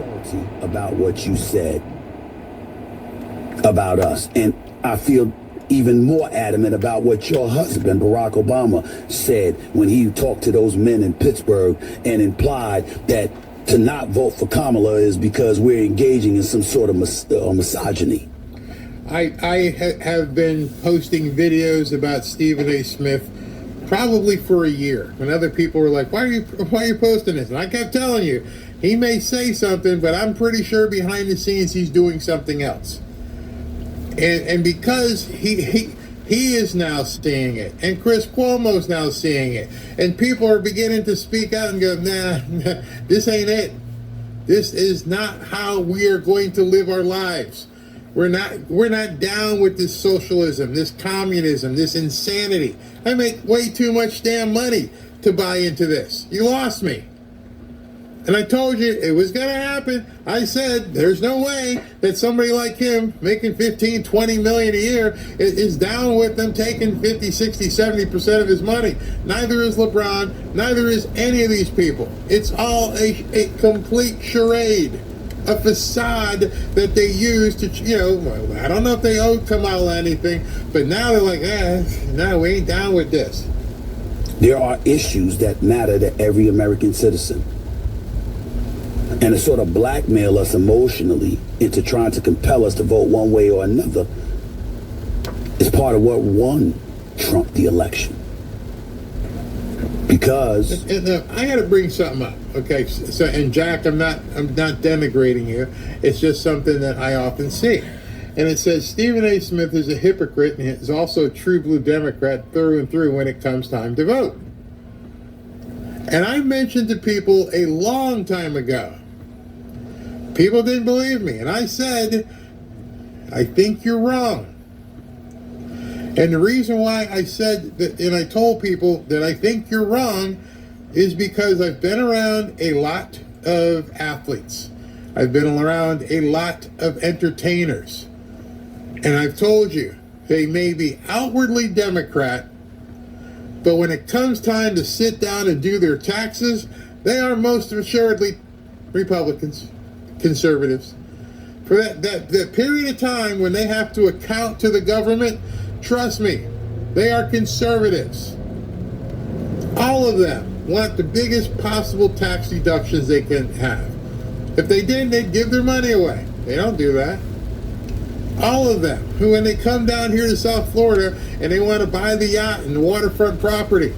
salty about what you said about us. And I feel even more adamant about what your husband, Barack Obama, said when he talked to those men in Pittsburgh and implied that to not vote for Kamala is because we're engaging in some sort of misogyny. I have been posting videos about Stephen A. Smith probably for a year, when other people were like, why are you posting this? And I kept telling you, he may say something, but I'm pretty sure behind the scenes he's doing something else. And because he is now seeing it, and Chris Cuomo's now seeing it, and people are beginning to speak out and go, nah, this ain't it. This is not how we are going to live our lives. We're not down with this socialism, this communism, this insanity. I make way too much damn money to buy into this. You lost me. And I told you it was going to happen. I said there's no way that somebody like him making 15, 20 million a year is down with them taking 50, 60, 70% of his money. Neither is LeBron. Neither is any of these people. It's all a complete charade. A facade that they use to, I don't know if they owe Kamala anything, but now they're like, no, we ain't down with this. There are issues that matter to every American citizen. And to sort of blackmail us emotionally into trying to compel us to vote one way or another is part of what won Trump the election. Because I got to bring something up, okay? So, and Jack, I'm not denigrating you. It's just something that I often see, and it says Stephen A. Smith is a hypocrite and is also a true blue Democrat through and through when it comes time to vote. And I mentioned to people a long time ago. People didn't believe me, and I said, I think you're wrong. And the reason why I said that, and I told people that I think you're wrong, is because I've been around a lot of athletes. I've been around a lot of entertainers. And I've told you, they may be outwardly Democrat, but when it comes time to sit down and do their taxes, they are most assuredly Republicans, conservatives. For that period of time when they have to account to the government, trust me, they are conservatives. All of them want the biggest possible tax deductions they can have. If they didn't, they'd give their money away. They don't do that. All of them, who when they come down here to South Florida and they want to buy the yacht and the waterfront property,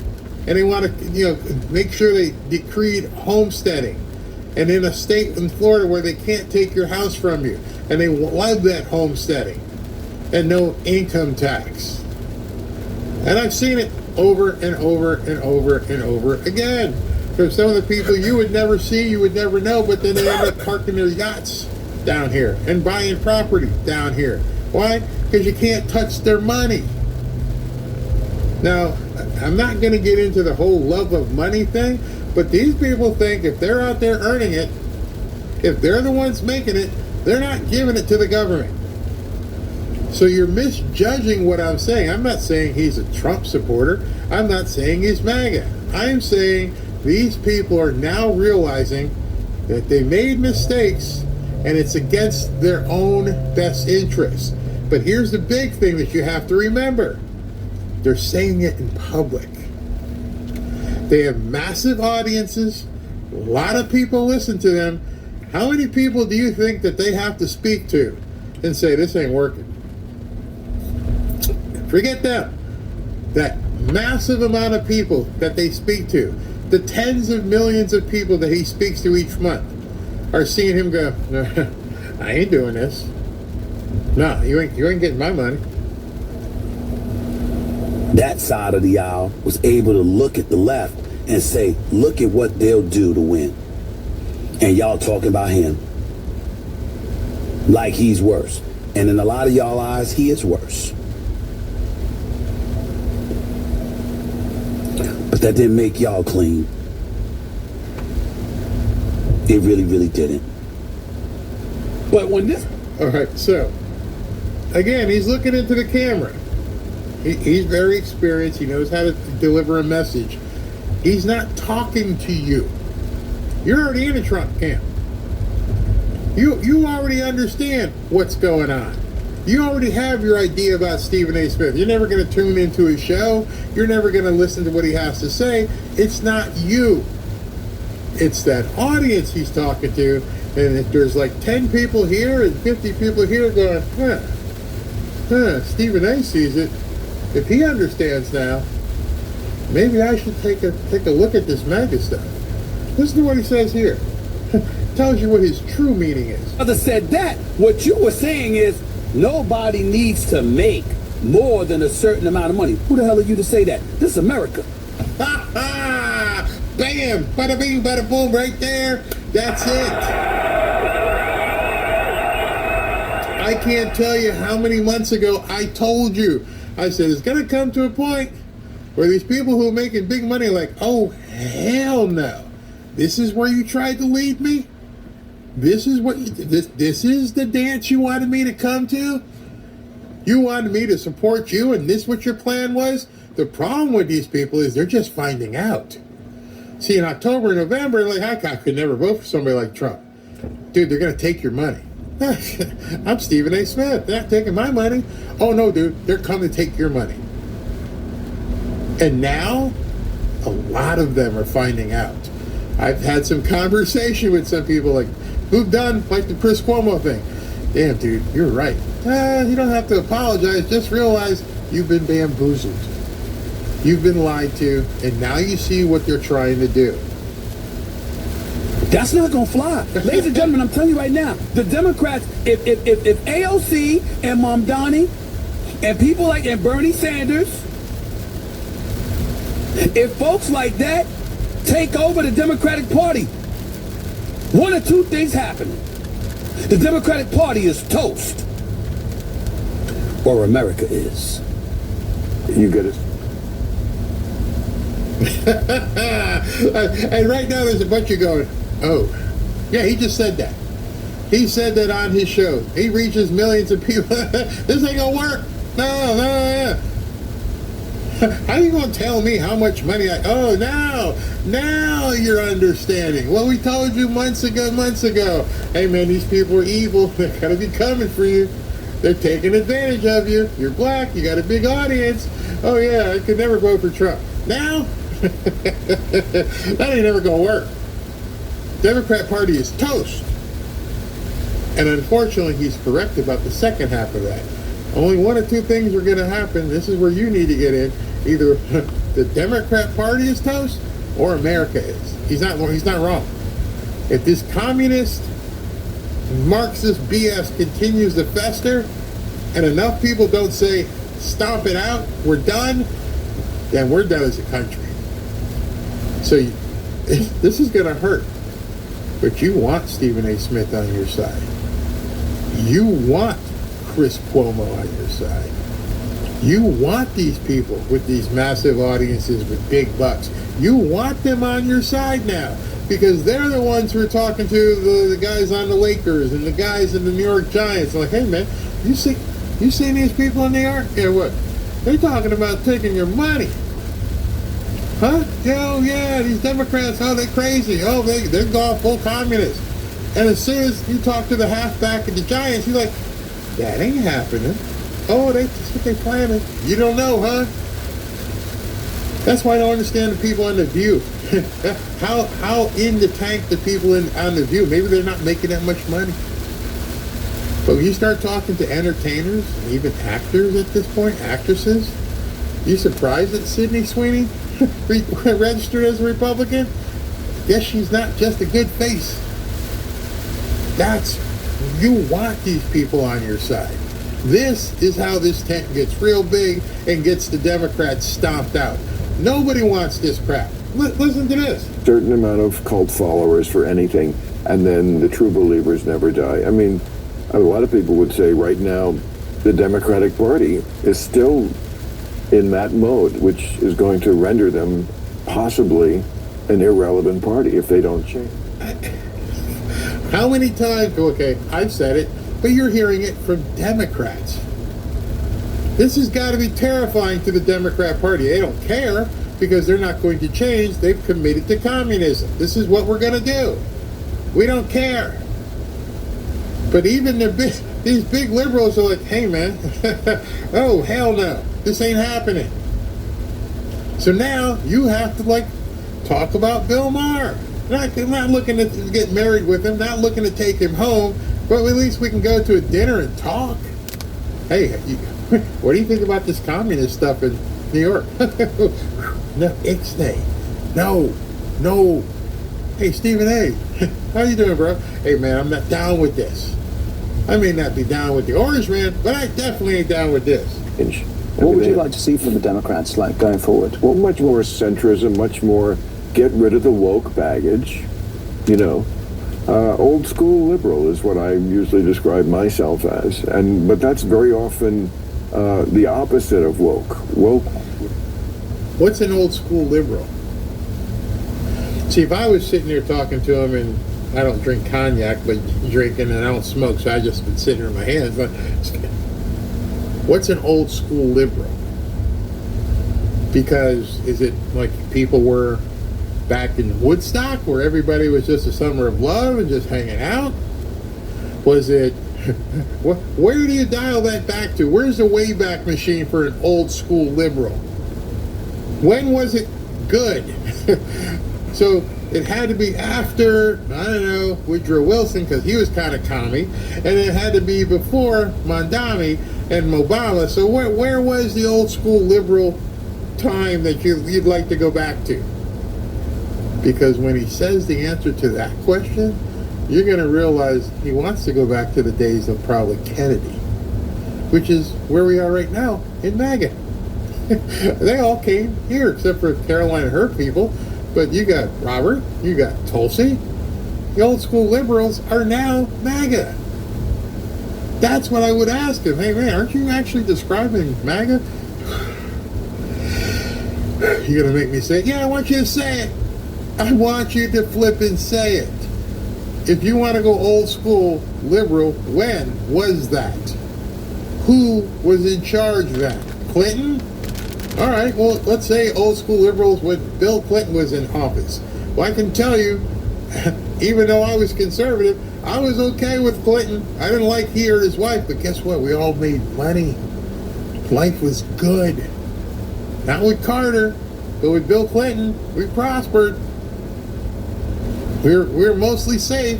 and they want to, make sure they decreed homesteading, and in a state in Florida where they can't take your house from you, and they love that homesteading, and no income tax. And I've seen it over and over and over and over again. From some of the people you would never see, you would never know, but then they end up parking their yachts down here and buying property down here. Why? Because you can't touch their money. Now, I'm not going to get into the whole love of money thing, but these people think if they're out there earning it, if they're the ones making it, they're not giving it to the government. So you're misjudging what I'm saying. I'm not saying he's a Trump supporter. I'm not saying he's MAGA. I'm saying these people are now realizing that they made mistakes and it's against their own best interests. But here's the big thing that you have to remember. They're saying it in public. They have massive audiences. A lot of people listen to them. How many people do you think that they have to speak to and say, this ain't working? Forget them. That massive amount of people that they speak to, the tens of millions of people that he speaks to each month, are seeing him go, no, I ain't doing this. No, you ain't getting my money. that side of the aisle was able to look at the left and say, look at what they'll do to win. And y'all talking about him like he's worse. And in a lot of y'all eyes, he is worse. But that didn't make y'all clean. It really, really didn't. But when this... All right, so, again, he's looking into the camera. He's very experienced. He knows how to deliver a message. He's not talking to you. You're already in a Trump camp. You already understand what's going on. You already have your idea about Stephen A. Smith. You're never going to tune into his show. You're never going to listen to what he has to say. It's not you. It's that audience he's talking to. And if there's like 10 people here and 50 people here going, Stephen A. sees it. If he understands now, maybe I should take a look at this MAGA stuff. Listen to what he says here. Tells you what his true meaning is. Other said that. What you were saying is nobody needs to make more than a certain amount of money. Who the hell are you to say that? This is America. Ha ha! Bam! Bada bing, bada boom, right there. That's it. I can't tell you how many months ago I told you. I said it's going to come to a point where these people who are making big money are like, oh, hell no. This is where you tried to lead me? This is what this is the dance you wanted me to come to? You wanted me to support you, and this what your plan was? The problem with these people is they're just finding out. See, in October and November, like, I could never vote for somebody like Trump. Dude, they're going to take your money. I'm Stephen A. Smith. They're not taking my money. Oh, no, dude. They're coming to take your money. And now, a lot of them are finding out. I've had some conversation with some people like, who've done like the Chris Cuomo thing. Damn, dude, you're right. You don't have to apologize. Just realize you've been bamboozled. You've been lied to, and now you see what they're trying to do. That's not going to fly. Ladies and gentlemen, I'm telling you right now, the Democrats, if AOC and Mamdani and people like and Bernie Sanders, if folks like that take over the Democratic Party, one or two things happen. The Democratic Party is toast. Or America is. You get it. And right now there's a bunch of going, oh, yeah, he just said that. He said that on his show. He reaches millions of people. This ain't gonna work. No. How are you gonna tell me how much money oh, now you're understanding. Well, we told you months ago. Hey man, these people are evil. They're gonna be coming for you. They're taking advantage of you. You're black, you got a big audience. Oh yeah, I could never vote for Trump. Now that ain't never gonna work. Democrat Party is toast. And unfortunately, he's correct about the second half of that. Only one or two things are going to happen. This is where you need to get in. Either the Democrat Party is toast or America is. He's not wrong. If this communist, Marxist BS continues to fester and enough people don't say, stomp it out, we're done, then we're done as a country. So this is going to hurt. But you want Stephen A. Smith on your side. You want Chris Cuomo on your side. You want these people with these massive audiences with big bucks. You want them on your side now because they're the ones who are talking to the guys on the Lakers and the guys in the New York Giants. Like, hey man, you seen these people in New York? Yeah, what? They're talking about taking your money. Huh? Yeah, these Democrats, oh, they're crazy. Oh, they're gone full communist. And as soon as you talk to the halfback of the Giants, you're like, that ain't happening. Oh, that's what they planning. You don't know, huh? That's why I don't understand the people on The View. how in the tank the people on The View? Maybe they're not making that much money. But when you start talking to entertainers and even actors at this point, actresses, you surprised that Sydney Sweeney registered as a Republican? Guess she's not just a good face. You want these people on your side. This is how this tent gets real big and gets the Democrats stomped out. Nobody wants this crap. Listen to this. Certain amount of cult followers for anything, and then the true believers never die. I mean, a lot of people would say right now the Democratic Party is still in that mode, which is going to render them possibly an irrelevant party if they don't change. How many times, okay, I've said it, but you're hearing it from Democrats. This has got to be terrifying to the Democrat Party. They don't care because they're not going to change. They've committed to communism. This is what we're going to do. We don't care. But even these big liberals are like, hey man, oh hell no, this ain't happening. So now you have to like talk about Bill Maher. Not looking to get married with him, not looking to take him home, but at least we can go to a dinner and talk. Hey, what do you think about this communist stuff in New York? No, ixnay. No. Hey, Stephen A. How you doing, bro? Hey, man, I'm not down with this. I may not be down with the Orange Man, but I definitely ain't down with this. What would you like to see from the Democrats, like, going forward? Well, much more centrism, much more get rid of the woke baggage, you know. Old school liberal is what I usually describe myself as, but that's very often the opposite of woke. What's an old school liberal? See, if I was sitting there talking to him, and I don't drink cognac, but drinking, and I don't smoke, so I just been sitting in my hands. But what's an old school liberal? Because is it like people were back in Woodstock, where everybody was just a summer of love and just hanging out? Was it? Where do you dial that back to? Where's the Wayback Machine for an old school liberal? When was it good? So it had to be after, I don't know, Woodrow Wilson, because he was kind of commie, and it had to be before Mondami and Obama. So where was the old school liberal time that you'd like to go back to? Because when he says the answer to that question, you're going to realize he wants to go back to the days of probably Kennedy, which is where we are right now in MAGA. They all came here, except for Caroline and her people. But you got Robert, you got Tulsi. The old school liberals are now MAGA. That's what I would ask him. Hey man, aren't you actually describing MAGA? You're going to make me say it? Yeah, I want you to say it. I want you to flip and say it. If you want to go old school liberal, when was that? Who was in charge of that? Clinton? All right, well, let's say old school liberals when Bill Clinton was in office. Well, I can tell you, even though I was conservative, I was okay with Clinton. I didn't like he or his wife, but guess what? We all made money. Life was good. Not with Carter, but with Bill Clinton, we prospered. We were mostly safe.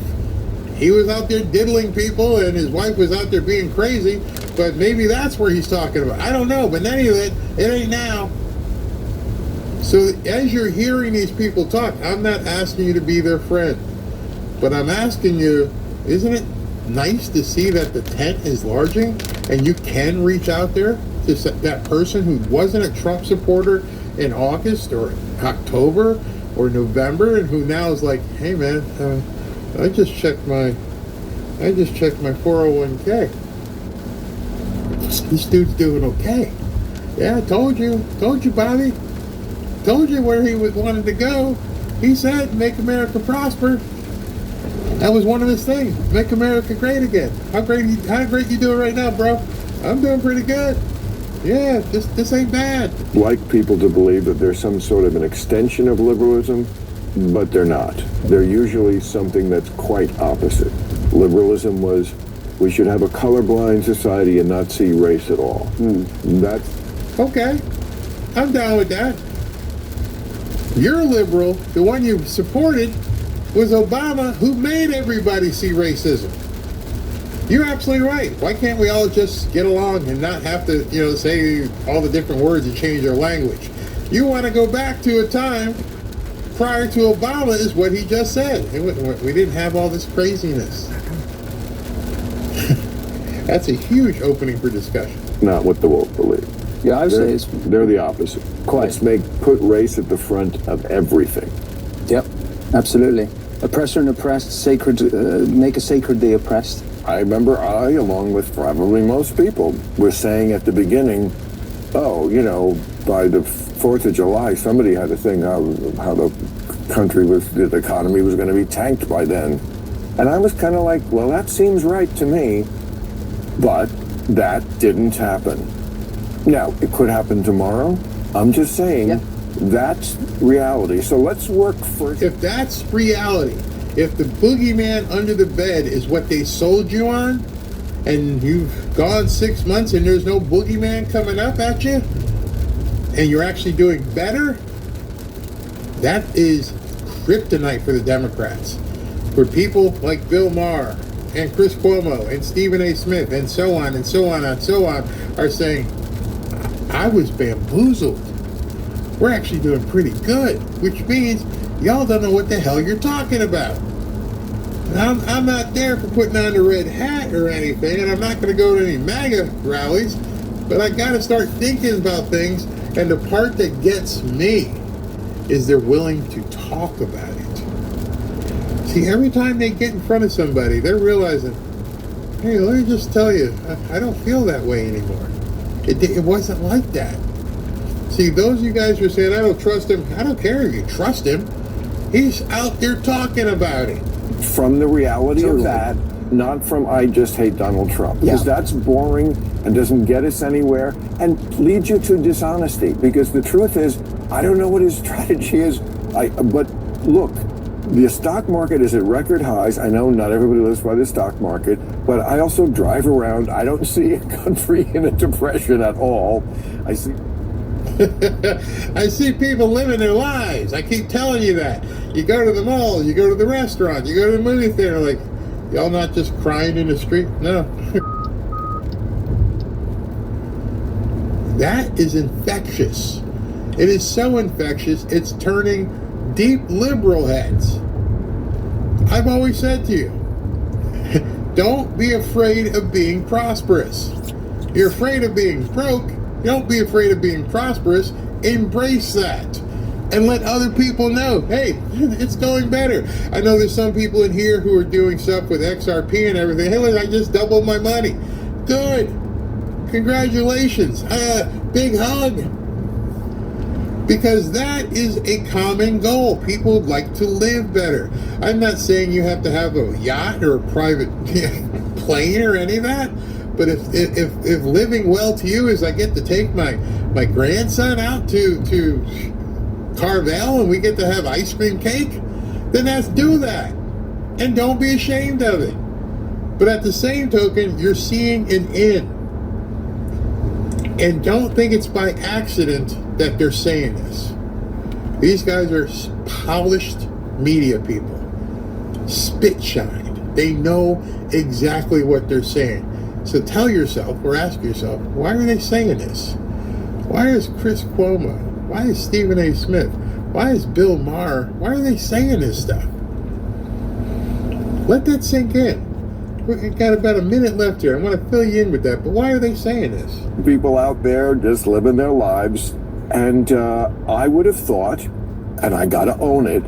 He was out there diddling people, and his wife was out there being crazy. But maybe that's where he's talking about. I don't know. But in any event, it ain't now. So as you're hearing these people talk, I'm not asking you to be their friend. But I'm asking you, isn't it nice to see that the tent is enlarging and you can reach out there to that person who wasn't a Trump supporter in August or October or November and who now is like, hey man, I just checked my 401k. This dude's doing okay. Yeah, I told you, Bobby. Told you where he wanted to go. He said, make America prosper. That was one of his things. Make America great again. How great you doing right now, bro? I'm doing pretty good. Yeah, this ain't bad. Like people to believe that there's some sort of an extension of liberalism, but they're not. They're usually something that's quite opposite. Liberalism was, we should have a colorblind society and not see race at all. That's okay. I'm down with that. Your liberal, the one you supported, was Obama, who made everybody see racism. You're absolutely right. Why can't we all just get along and not have to, say all the different words and change our language? You want to go back to a time prior to Obama is what he just said. We didn't have all this craziness. That's a huge opening for discussion. not what the woke believe. Yeah, I would say They're the opposite. Quite. Let's put race at the front of everything. Yep, absolutely. Oppressor and oppressed, make a sacred the oppressed. I remember along with probably most people, were saying at the beginning, by the 4th of July, somebody had to think how the economy was going to be tanked by then. And I was kind of like, well, that seems right to me. But that didn't happen. Now, it could happen tomorrow. I'm just saying, That's reality. So let's work for... If that's reality, if the boogeyman under the bed is what they sold you on, and you've gone 6 months and there's no boogeyman coming up at you, and you're actually doing better, that is kryptonite for the Democrats. For people like Bill Maher and Chris Cuomo and Stephen A. Smith and so on and so on and so on are saying, I was bamboozled. We're actually doing pretty good, which means y'all don't know what the hell you're talking about. I'm not there for putting on the red hat or anything, and I'm not going to go to any MAGA rallies, but I got to start thinking about things, and the part that gets me is they're willing to talk about it. See, every time they get in front of somebody, they're realizing, hey, let me just tell you, I don't feel that way anymore. It wasn't like that. See, those of you guys who are saying, I don't trust him, I don't care if you trust him. He's out there talking about it. From the reality Totally. of that, not from I just hate Donald Trump. Because that's boring and doesn't get us anywhere and leads you to dishonesty. Because the truth is, I don't know what his strategy is. But look, the stock market is at record highs. I know not everybody lives by the stock market, but I also drive around. I don't see a country in a depression at all. I see I see people living their lives. I keep telling you that. You go to the mall, you go to the restaurant, you go to the movie theater, like, y'all not just crying in the street? No. That is infectious. It is so infectious, it's turning deep liberal heads. I've always said to you, don't be afraid of being prosperous. You're afraid of being broke. Don't be afraid of being prosperous. Embrace that. And let other people know, hey, it's going better. I know there's some people in here who are doing stuff with XRP and everything. Hey, look, I just doubled my money. Good. Congratulations. Big hug. Because that is a common goal. People like to live better. I'm not saying you have to have a yacht or a private plane or any of that. But if living well to you is I get to take my grandson out to Carvel and we get to have ice cream cake, then let's do that. And don't be ashamed of it. But at the same token, you're seeing an end. And don't think it's by accident that they're saying this. These guys are polished media people. Spit-shined. They know exactly what they're saying. So tell yourself, or ask yourself, why are they saying this? Why is Chris Cuomo? Why is Stephen A. Smith? Why is Bill Maher? Why are they saying this stuff? Let that sink in. We've got about a minute left here. I want to fill you in with that, but why are they saying this? people out there just living their lives. And I would have thought, and I got to own it,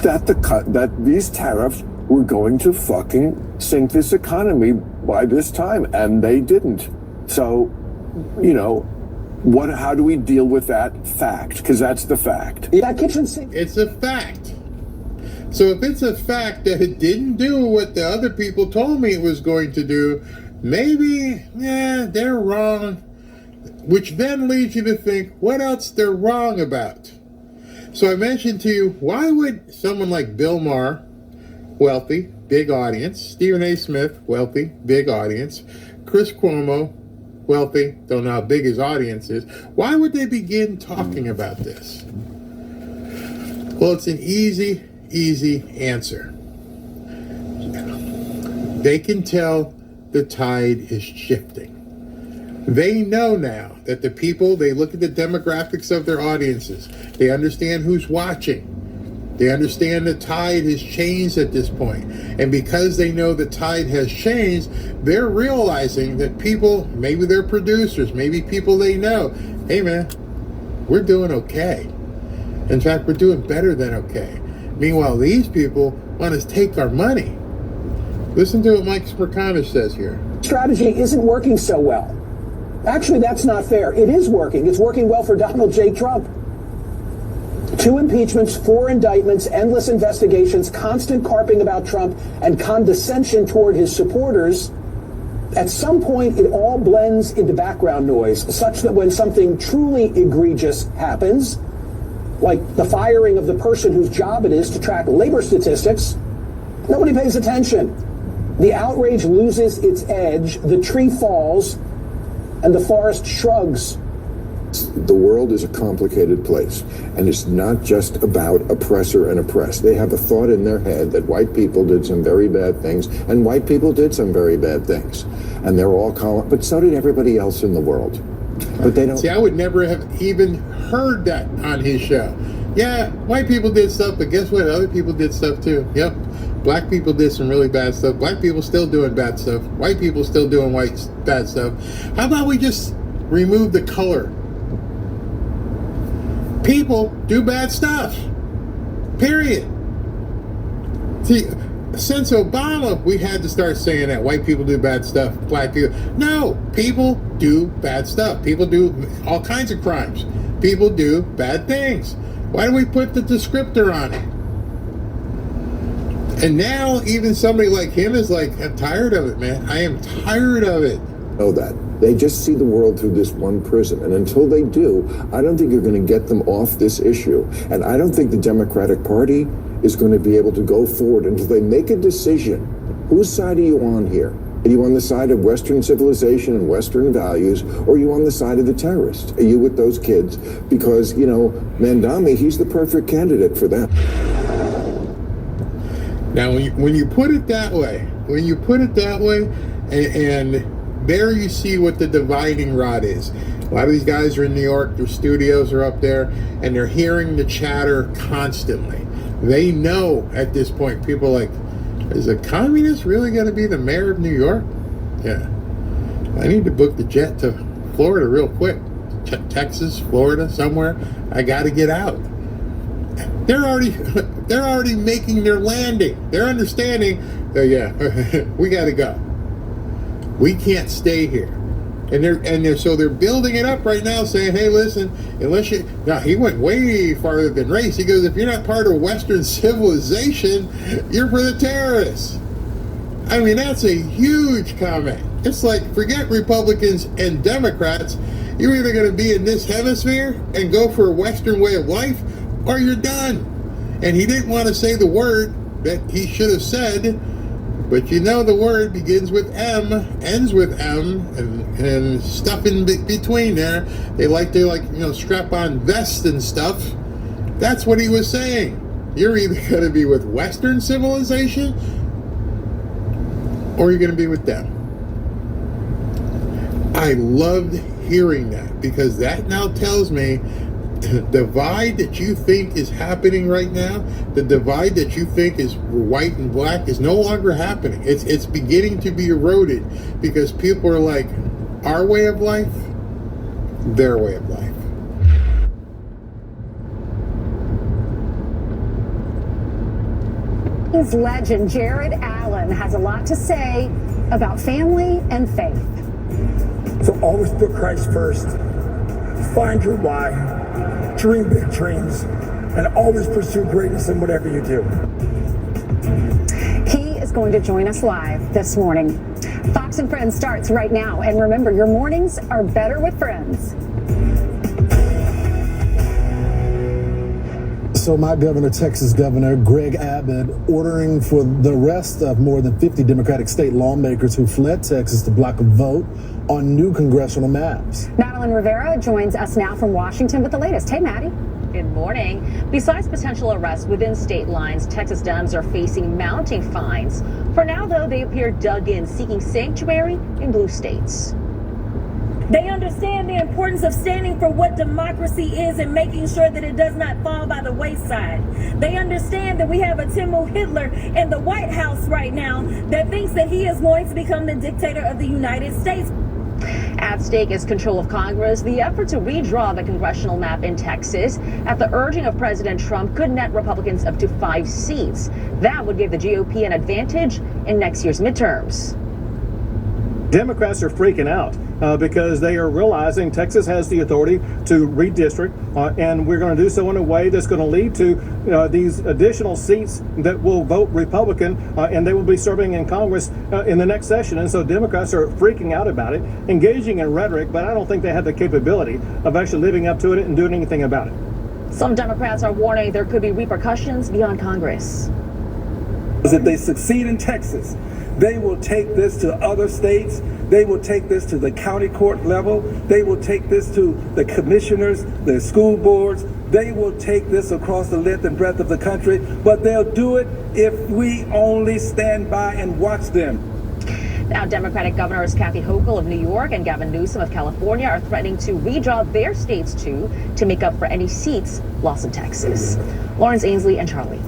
that these tariffs were going to fucking sink this economy by this time, and they didn't. So, you know, how do we deal with that fact? Because that's the fact. That kitchen sink. It's a fact. So if it's a fact that it didn't do what the other people told me it was going to do, maybe, they're wrong. Which then leads you to think, what else they're wrong about? So I mentioned to you, why would someone like Bill Maher, wealthy, big audience, Stephen A. Smith, wealthy, big audience, Chris Cuomo, wealthy, don't know how big his audience is, why would they begin talking about this? Well, it's an easy answer. They can tell the tide is shifting. They know now that the people, they look at the demographics of their audiences. They understand who's watching. They understand the tide has changed at this point. And because they know the tide has changed, they're realizing that people, maybe they're producers, maybe people they know, hey man, we're doing okay. In fact, we're doing better than okay. Meanwhile, these people want to take our money. Listen to what Mike Smerconish says here. Strategy isn't working so well. Actually, that's not fair. It is working. It's working well for Donald J. Trump. 2 impeachments, 4 indictments, endless investigations, constant carping about Trump, and condescension toward his supporters. At some point, it all blends into background noise, such that when something truly egregious happens, like the firing of the person whose job it is to track labor statistics, Nobody pays attention. The outrage loses its edge, the tree falls, and the forest shrugs. The world is a complicated place, and it's not just about oppressor and oppressed. They have a thought in their head that white people did some very bad things, and white people did some very bad things. And they're all but so did everybody else in the world. But they don't. See, I would never have even heard that on his show. Yeah, white people did stuff, but guess what? Other people did stuff too. Yep. Black people did some really bad stuff. Black people still doing bad stuff. White people still doing bad stuff. How about we just remove the color? People do bad stuff. Period. See, since Obama, we had to start saying that white people do bad stuff, black people. No, people do bad stuff. People do all kinds of crimes. People do bad things. Why do we put the descriptor on it? And now even somebody like him is like, I'm tired of it, man. I am tired of it. Know that. They just see the world through this one prism. And until they do, I don't think you're going to get them off this issue. And I don't think the Democratic Party is going to be able to go forward until they make a decision. Whose side are you on here? Are you on the side of Western civilization and Western values, or are you on the side of the terrorists? Are you with those kids? Because, you know, Mandami, he's the perfect candidate for them. Now, when you put it that way, and there you see what the dividing rod is. A lot of these guys are in New York, their studios are up there, and they're hearing the chatter constantly. They know at this point, people are like, is a communist really going to be the mayor of New York? Yeah. I need to book the jet to Florida real quick. Texas, Florida, somewhere. I got to get out. They're already making their landing. They're understanding that, yeah, we got to go. We can't stay here. And they're building it up right now, saying, hey, listen, unless you... Now, he went way farther than race. He goes, if you're not part of Western civilization, you're for the terrorists. I mean, that's a huge comment. It's like, forget Republicans and Democrats. You're either going to be in this hemisphere and go for a Western way of life, or you're done. And he didn't want to say the word that he should have said, but you know the word begins with M, ends with M, and stuff in between there. They like to strap on vests and stuff. That's what he was saying. You're either going to be with Western civilization, or you're going to be with them. I loved hearing that, because that now tells me the divide that you think is happening right now, the divide that you think is white and black, is no longer happening. It's beginning to be eroded, because people are like, our way of life, their way of life. His legend Jared Allen has a lot to say about family and faith. So always put Christ first. Find your why. Dream big dreams, and always pursue greatness in whatever you do. He is going to join us live this morning. Fox and Friends starts right now, and remember, your mornings are better with friends. So my governor, Texas Governor Greg Abbott, ordering for the arrest of more than 50 Democratic state lawmakers who fled Texas to block a vote on new congressional maps. Madeline Rivera joins us now from Washington with the latest. Hey, Maddie. Good morning. Besides potential arrests within state lines, Texas Dems are facing mounting fines. For now, though, they appear dug in, seeking sanctuary in blue states. They understand the importance of standing for what democracy is and making sure that it does not fall by the wayside. They understand that we have a Timo Hitler in the White House right now that thinks that he is going to become the dictator of the United States. At stake is control of Congress. The effort to redraw the congressional map in Texas at the urging of President Trump could net Republicans up to 5 seats. That would give the GOP an advantage in next year's midterms. Democrats are freaking out because they are realizing Texas has the authority to redistrict, and we're going to do so in a way that's going to lead to these additional seats that will vote Republican, and they will be serving in Congress in the next session. And so Democrats are freaking out about it, engaging in rhetoric, but I don't think they have the capability of actually living up to it and doing anything about it. Some Democrats are warning there could be repercussions beyond Congress. is if they succeed in Texas, they will take this to other states. They will take this to the county court level. They will take this to the commissioners, the school boards. They will take this across the length and breadth of the country, but they'll do it if we only stand by and watch them. Now, Democratic Governors Kathy Hochul of New York and Gavin Newsom of California are threatening to redraw their states too to make up for any seats lost in Texas. Lawrence Ainsley and Charlie.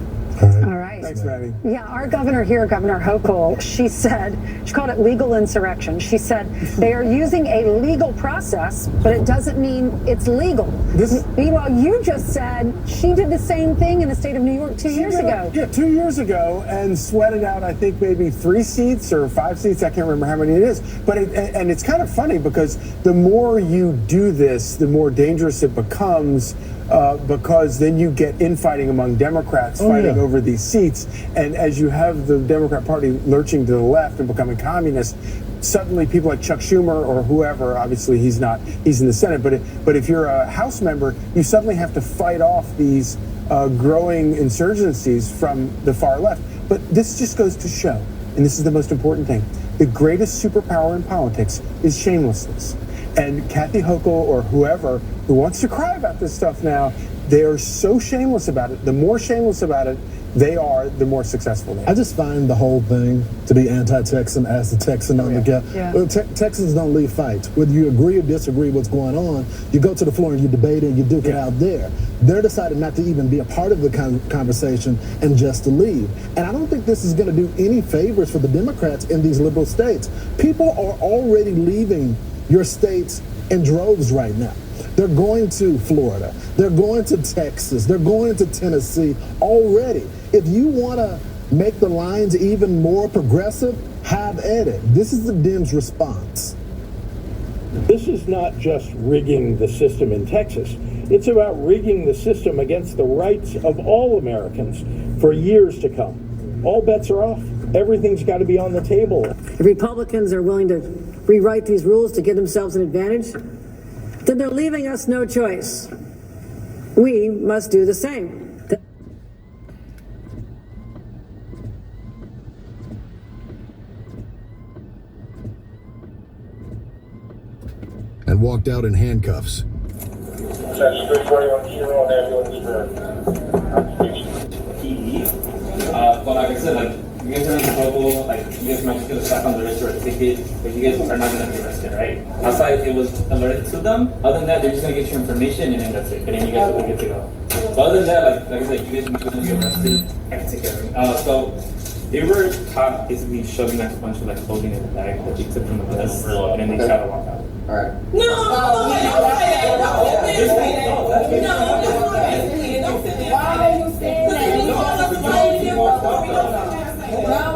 All right. Thanks, Maddie. Yeah, our governor here, Governor Hochul, she called it legal insurrection. She said they are using a legal process, but it doesn't mean it's legal. Meanwhile, you just said she did the same thing in the state of New York 2 years ago. Yeah, 2 years ago, and sweated out, I think, maybe 3 seats or 5 seats. I can't remember how many it is. But and it's kind of funny because the more you do this, the more dangerous it becomes. Because then you get infighting among Democrats fighting over these seats. And as you have the Democrat Party lurching to the left and becoming communist, suddenly people like Chuck Schumer or whoever, obviously he's in the Senate, but if you're a House member, you suddenly have to fight off these growing insurgencies from the far left. But this just goes to show, and this is the most important thing, the greatest superpower in politics is shamelessness. And Kathy Hochul or whoever who wants to cry about this stuff now, they are so shameless about it. The more shameless about it they are, the more successful they are. I just find the whole thing to be anti-Texan as the Texan on the gap. Well, Texans don't leave fights. Whether you agree or disagree what's going on, you go to the floor and you debate it and you duke it out there. They're deciding not to even be a part of the conversation and just to leave. And I don't think this is going to do any favors for the Democrats in these liberal states. People are already leaving your states in droves right now. They're going to Florida. They're going to Texas. They're going to Tennessee already. If you want to make the lines even more progressive, have at it. This is the Dems' response. This is not just rigging the system in Texas. It's about rigging the system against the rights of all Americans for years to come. All bets are off. Everything's got to be on the table. If Republicans are willing to rewrite these rules to give themselves an advantage, then they're leaving us no choice. We must do the same. And walked out in handcuffs. But like I said, like, you guys are in trouble, like, you guys might just get a slap on the wrist or a ticket, but you guys are not going to be arrested, right? That's why it was alerted to them. Other than that, they're just going to get your information and then that's it. And then you guys will get to go. But other than that, like I said, you guys are going to be arrested. I can take care of it. So they were caught basically shoving that bunch of like clothing in the bag that you took from the bus, and then they tried to walk out. Alright. No,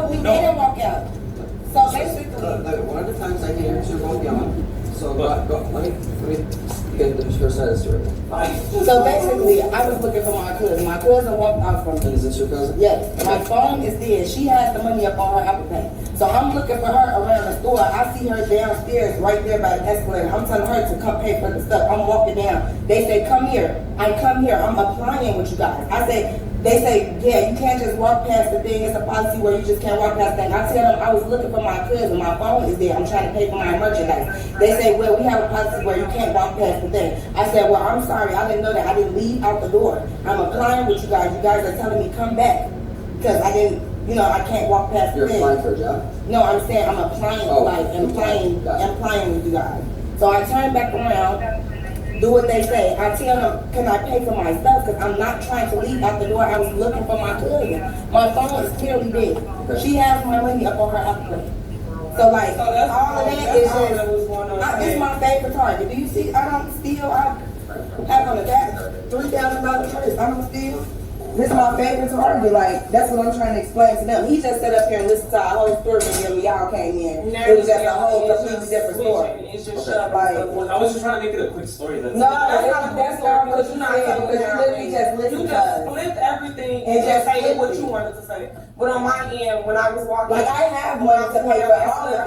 we didn't walk out. So basically, one of the times I hear you're going on. So let me get the first side of the story. So basically, I was looking for my cousin. My cousin walked out from me. Is this your cousin? Yes. My phone is dead. She has the money up on her Apple Pay. So I'm looking for her around the store. I see her downstairs right there by the escalator. I'm telling her to come pay for the stuff. I'm walking down. They say, come here. I come here. I'm applying with you guys. They say, yeah, you can't just walk past the thing. It's a policy where you just can't walk past the thing. I tell them I was looking for my cousin. My phone is there. I'm trying to pay for my merchandise. They say, well, we have a policy where you can't walk past the thing. I said, well, I'm sorry. I didn't know that. I didn't leave out the door. I'm applying with you guys. You guys are telling me come back because I didn't, I can't walk past the thing. You're applying for a job? No, I'm saying I'm applying, applying with you guys. So I turn back around. Do what they say. I tell them, can I pay for my stuff? Because I'm not trying to leave out the door. I was looking for my cousin. My phone is clearly dead. Okay. She has my money up on her Apple Pay. So like, all of that is just, it's my favorite Target. Do you see, I have on the back $3,000 purse. I don't steal. This is my favorite Target. Like, that's what I'm trying to explain to them. He just sat up here and listened to our whole story when y'all came in. It was just a whole completely different story. It's just I was just trying to make it a quick story. That's not because you're not because you literally just listened to us. You just flipped everything and just say what you wanted to say. But on my end, when I was walking, like I have money to pay for all of it.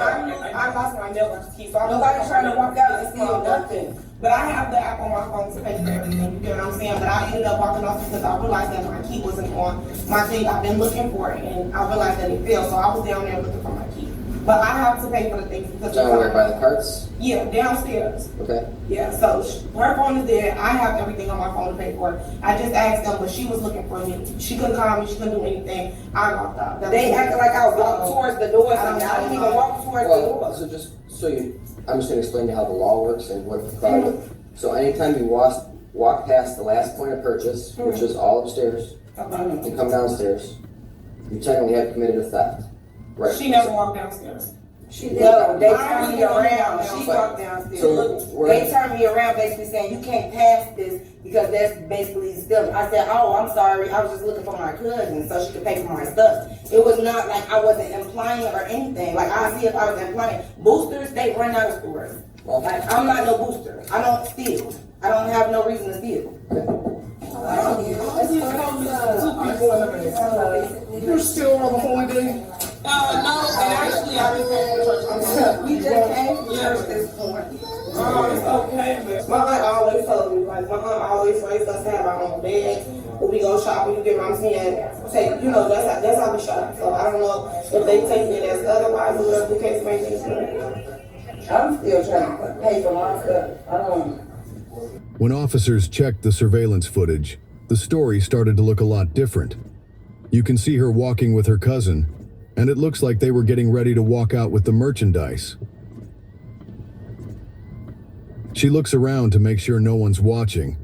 I lost my mailbox key, so I'm nobody's trying to walk out and steal nothing. But I have the app on my phone to pay for everything, you get what I'm saying? But I ended up walking off because I realized that my key wasn't on my thing. I've been looking for it, and I realized that it failed, so I was down there looking for my key. But I have to pay for the things because Down where, by the carts? Yeah, downstairs. Okay. Yeah, so her phone is there. I have everything on my phone to pay for it. I just asked them, but she was looking for me. She couldn't call me. She couldn't do anything. I walked out. They acted like I walked towards the door. I didn't even walk towards the door. So just so you, I'm just going to explain to you how the law works and what the problem. So anytime you walk past the last point of purchase, which is all upstairs, and come downstairs, you technically have committed a theft. Right. She never walked downstairs. No, they turned me around. She walked downstairs. So They turned me around basically saying, you can't pass this because that's basically stealing. I said, oh, I'm sorry. I was just looking for my cousin so she could pay for my stuff. It was not like I wasn't implying or anything. Like, I see if I was implying. Boosters, they run out of stores. Like, I'm not no booster. I don't steal. I don't have no reason to steal. You're still on the holy day? No, and actually I was We just came from church this morning. Oh, it's okay, but my aunt always told me, like, my aunt always raised us to have our own bed. When we go shopping, you get what I'm saying? Say, you know, that's how we shop. So I don't know if they take it as otherwise or whatever the case may be. I'm still trying to pay for my stuff. I don't. When officers checked the surveillance footage, the story started to look a lot different. You can see her walking with her cousin, and it looks like they were getting ready to walk out with the merchandise. She looks around to make sure no one's watching,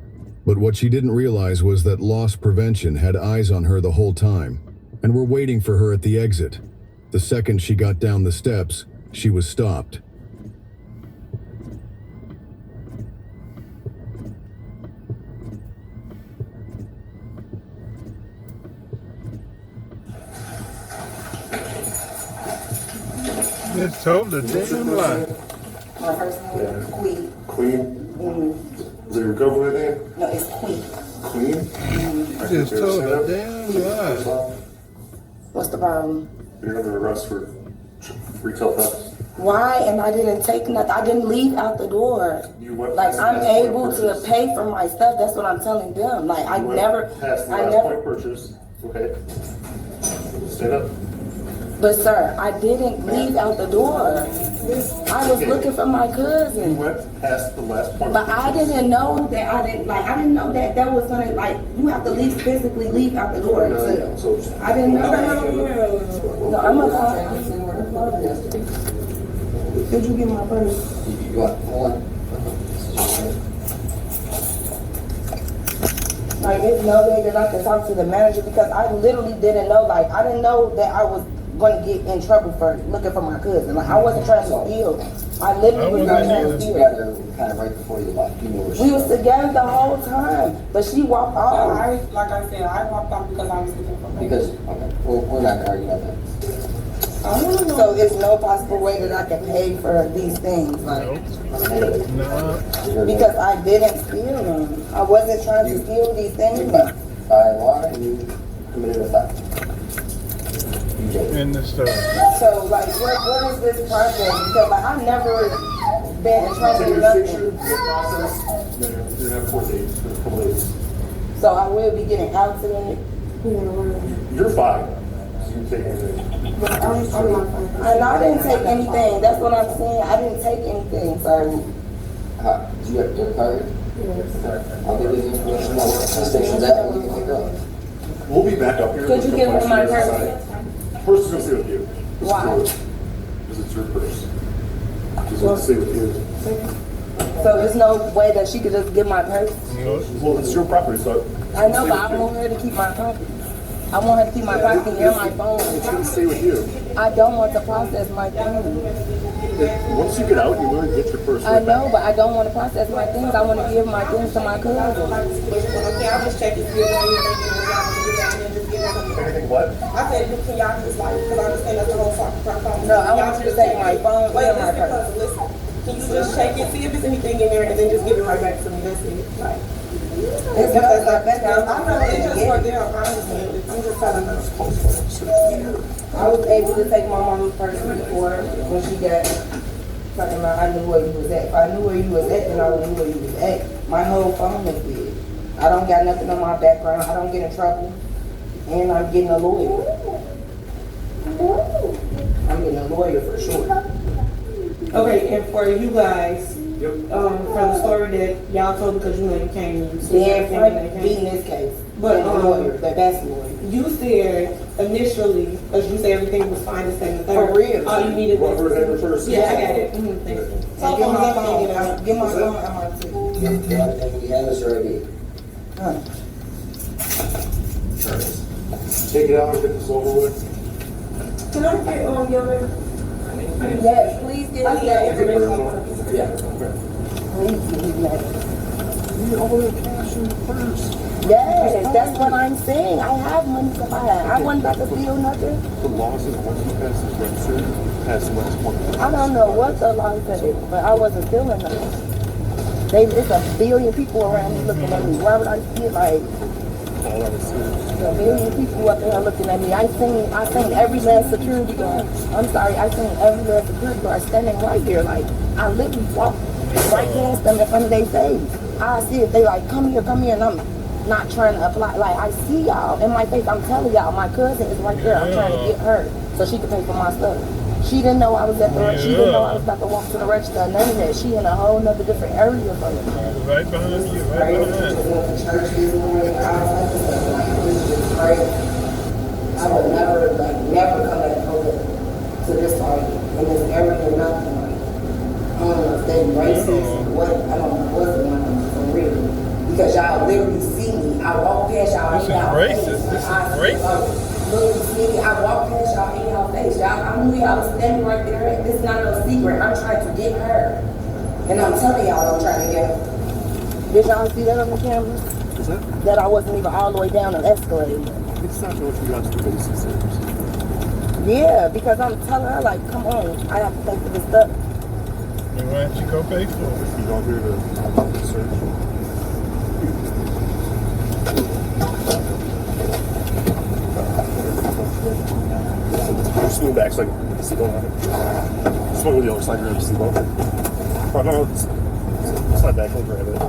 but what she didn't realize was that loss prevention had eyes on her the whole time, and were waiting for her at the exit. The second she got down the steps, she was stopped. It's told the damn lie. My first name is Queen. Queen? Is it your government name? No, it's Queen. Queen? Just told the damn lie. What's the problem? You're under arrest for retail theft. Why? And I didn't take nothing. I didn't leave out the door. Like, I'm able to pay for my stuff. That's what I'm telling them. Like, I never. Past the last point purchase. Okay. Stand up. But sir, I didn't leave out the door. I was looking for my cousin. You went past the last point. But I didn't know that I didn't know that that was gonna, like, you have to physically leave out the door. So I didn't know that. No, I'm a cop. Did you get my purse? You want, hold on. Like, there's no way that I can talk to the manager because I literally didn't know, like, I didn't know that I was going to get in trouble for looking for my cousin. Like, I wasn't trying to steal. I literally was not trying to steal. Together kind of right before you left. You knew We was together the whole time, but she walked off. Like I said, I walked off because I was looking for my Because, okay, we're not going to argue about that. So there's no possible way that I can pay for these things, like, because I didn't steal them. I wasn't trying to steal these things. By law, you committed a theft. In the store. So, like, what is this process? Because, like, I've never been in trouble with nothing. Your process, then you're going to have 4 days, for a couple days. So I will be getting out to them. You're fine. So you take anything. I'm not fine. And I didn't take anything. That's what I'm saying. I didn't take anything. So. Do you have your card? Yes. I'll give you the information on where the station's at and we can pick up. We'll be back up here. Could you give me my purse? Purse is going to stay with you. Why? Because it's your purse. It's going to stay with you. So there's no way that she could just get my purse? Well, it's your property, so. I know, but I want her to keep my property. I want her to keep my property and my phone. It's going to stay with you. I don't want to process my things. Once you get out, you learn to get your purse. I know, but I don't want to process my things. I want to give my things to my cousin. Okay, I'll just check if you're Anything what? I said, can y'all just like, because I understand that's the whole problem. No, I want you to take my phone and my purse. Listen, can you just check it, see if there's anything in there, and then just give it right back to me? That's it. Like, it's not that bad. I know it's just for them. I'm just telling them. I was able to take my mom's purse before when she got Talking about I knew where you was at. If I knew where you was at, then I would knew where you was at. My whole phone is dead. I don't got nothing on my background. I don't get in trouble. And I'm getting a lawyer. I'm getting a lawyer for sure. Okay, and for you guys, for the story that y'all told because you know you came and beating this case. But the lawyer, the best lawyer. You said initially, because you said everything was fine to say the third. For real. All you needed was yeah, I got it. Mm-hmm. Thank you. So get my phone. Get my phone out my too. You have this already. Take it out and get this over with. Can I get on your yes, please get me that information. Yeah. Please give me that. You over the cash in the purse. Yes, that's what I'm saying. I have money to buy. I wasn't about to steal nothing. The law says once you pass this register, pass the last one. I don't know what the law said, but I wasn't stealing nothing. It's a billion people around me looking at me. Why would I feel like a billion people up there looking at me? I seen every last security guard. I'm sorry, I seen every last security guard standing right here. Like, I literally walked right past them in front of their face. I see it. They like, come here, and I'm not trying to apply. Like, I see y'all in my face. I'm telling y'all, my cousin is right there. I'm trying to get her so she can pay for my stuff. She didn't know I was at the she didn't know I was about to walk to the register. None of that. She in a whole nother different area from me. Right behind you. Right behind you. I would never come back over to this party in this area. Nothing. I don't know if they racist. What I don't know what's going on for real. Because y'all literally see me. I walk past y'all. This is racist. This is racist. Literally see me. I walk past y'all in y'all face. I knew y'all was standing right there. This is not no secret. I'm trying to get her. And I'm telling y'all I'm trying to get her. Did y'all see that on the camera? Is that? That I wasn't even all the way down the escalator. It's not what you got to do, it's yeah, because I'm telling her, like, come on. I have to pay for this stuff. Then why don't you go pay for it? You don't hear the search. Smooth back, so I can see going on it. Swing with the other side, you're able to see both. Oh, no, slide back, I'll grab it.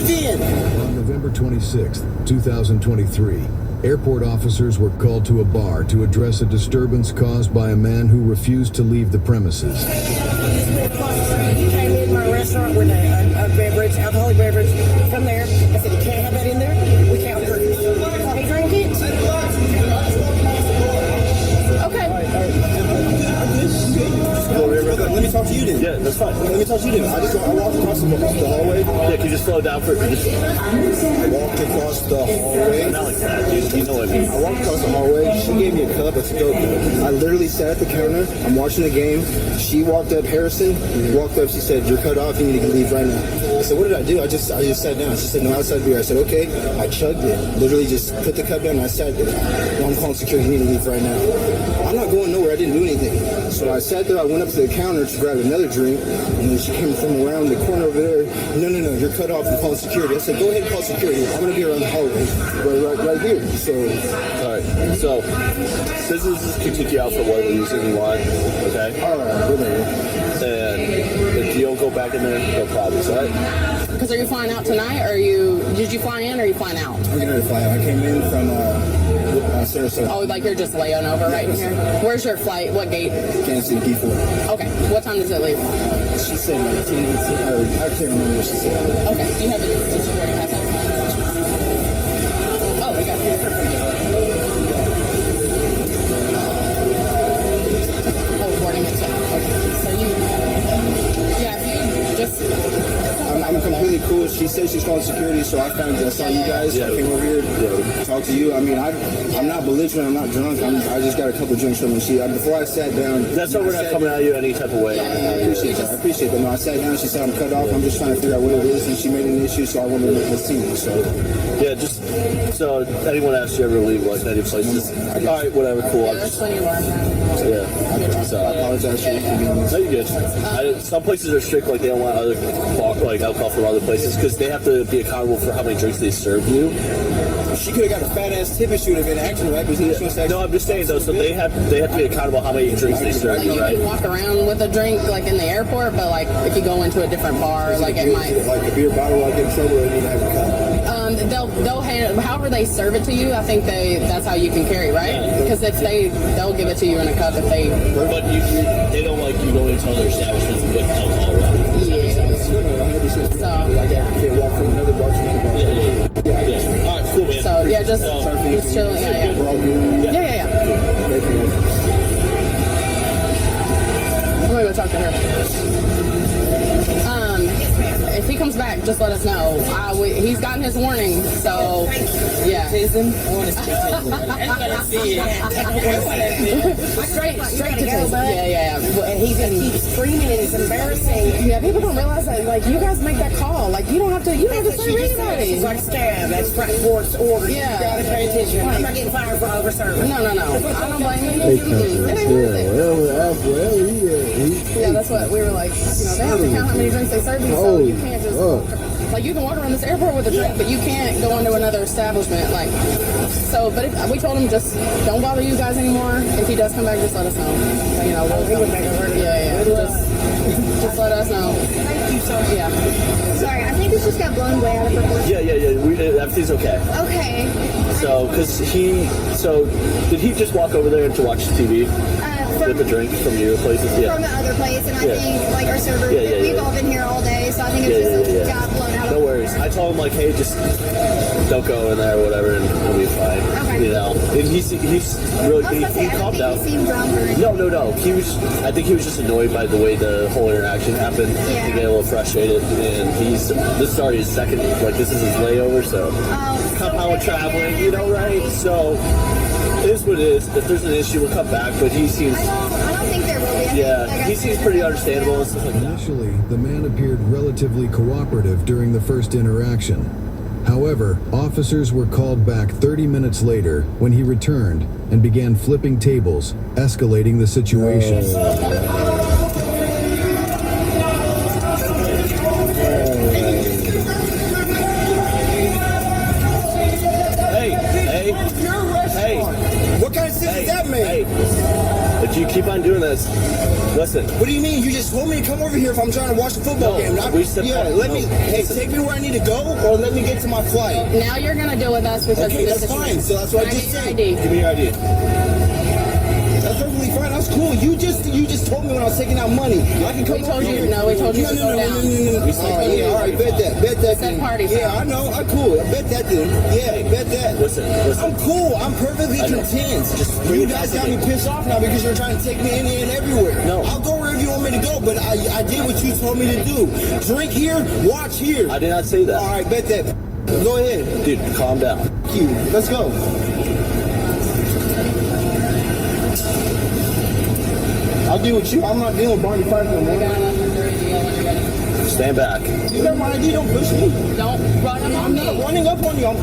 On November 26th, 2023, airport officers were called to a bar to address a disturbance caused by a man who refused to leave the premises. He came in my restaurant with a beverage, alcoholic beverage. From there, I said, you can't have that in there. We can't drink it. He drank it. Let me talk to you then. Yeah, that's fine. Let me talk to you then. I walked across the hallway. Yeah, can you just slow down for me? I walked across the hallway. Not like that, dude. You know what I mean. I walked across the hallway. She gave me a cup. It's a dope. I literally sat at the counter. I'm watching the game. She walked up, Harrison. Walked up. She said, "You're cut off. You need to leave right now." I said, "What did I do?" I just sat down. She said, "No outside beer." I said, "Okay." I chugged it. Literally just put the cup down and I sat there. "No, I'm calling security. You need to leave right now." I'm not going nowhere. I didn't do anything. So I sat there. I went up to the counter to grab another drink, and then she came from around the corner over there. No, you're cut off. I'm calling security. I said, "Go ahead and call security. I'm gonna be around the hallway, right here." So, all right. So, businesses can kick you out for whatever reason you want. Okay. All right. Whatever. And if you don't go back in there, no problems. All right. Because are you flying out tonight, or did you fly in, or are you flying out? I'm getting ready to fly out. I came in from Sarasota. Oh, like you're just laying over right here? Where's your flight? What gate? Kansas City D4. Okay. What time does it leave? She said 19, 18, I can't remember what she said. Okay. Do you have the boarding pass? Oh, we got it. Oh, boarding it. Okay. So if you just... I'm completely cool. She said she's calling security, so I saw you guys. I came over here to talk to you. I mean, I'm not belligerent. I'm not drunk. I just got a couple drinks from her. Before I sat down. That's why we're not coming at you any type of way. I appreciate that. I appreciate that. No, I sat down. She said I'm cut off. I'm just trying to figure out what it is, and she made an issue, so I wanted to make this team. So yeah, just so anyone asks you ever leave like any places. All right, whatever, cool. Yeah, there's plenty of bars. Yeah. So I apologize for the inconvenience. No, you're good. Some places are strict, like they don't want other alcohol from other places because they have to be accountable for how many drinks they serve you. She could have got a fat ass tip if she would have been action, right? No, I'm just saying though. So they have to be accountable how many drinks they serve you, right? You can walk around with a drink like in the airport, but like if you go into a different bar, like it might. Like a beer bottle, like in trouble, or you need to have a cup. They'll hand however they serve it to you. I think that's how you can carry, right? Because if they'll give it to you in a cup if they. But they don't like you going into other establishments with alcohol, right? Yeah. So I can't walk from another bar to another bar. Yeah. All right, cool, man. So yeah, just chilling. Yeah. I'm gonna go talk to her. If he comes back, just let us know. He's gotten his warning, so yeah. I want to see it. Straight to tasing. Yeah. And he's gonna keep screaming, and it's embarrassing. Yeah, people don't realize that. Like, you guys make that call. Like, you don't have to. You don't have to serve anybody. She's like stab. That's force order. Yeah. You gotta pay attention. I'm not getting fired for over serving. No. I don't blame you. Yeah, that's what we were like. They have to count how many drinks they serve you, so you can't just like you can walk around this airport with a drink, but you can't go into another establishment. Like, so, but we told him just don't bother you guys anymore. If he does come back, just let us know. He would make it hurt. Yeah. Just let us know. Thank you so much. Yeah. Sorry, I think this just got blown way out of proportion. Yeah. Everything's okay. Okay. So, did he just walk over there to watch TV? Get the drink from your places? Yeah. From the other place, and I think, like, our server, we've all been here all day, so I think it just got blown out. No worries. I told him, like, hey, just don't go in there or whatever, and he'll be fine. Okay. And he's really, he calmed down. He seemed drunk or anything. No. I think he was just annoyed by the way the whole interaction happened. Yeah. He got a little frustrated, and this is already his second, like, this is his layover, so compound with traveling, right? So, it is what it is. If there's an issue, we'll come back, but he seems... I don't think there will be. He seems pretty understandable and stuff like that. Initially, the man appeared relatively cooperative during the first interaction. However, officers were called back 30 minutes later when he returned and began flipping tables, escalating the situation. Hey. What kind of sense does that make? If you keep on doing this, listen. What do you mean? You just told me to come over here if I'm trying to watch the football game. Take me where I need to go, or let me get to my flight. Now you're gonna deal with us because okay, of that's fine. So that's what I just said. Give me your ID. That's perfectly fine. That's cool. You just told me when I was taking out money. I can come. We told you. No, we told you to go down. All right, bet that. Set party. Yeah, I know. I'm cool. I bet that then. Yeah, bet that. Listen. I'm cool. I'm perfectly content. You guys got me pissed off now because you're trying to take me in and everywhere. No. I'll go wherever you want me to go, but I did what you told me to do. Drink here, watch here. I did not say that. All right, bet that. Go ahead. Dude, calm down. Thank you. Let's go. I'll deal with you. I'm not dealing with Barney Fife no more. Stand back. You got my ID. Don't push me. Don't run up on me. I'm not running up on you. I'm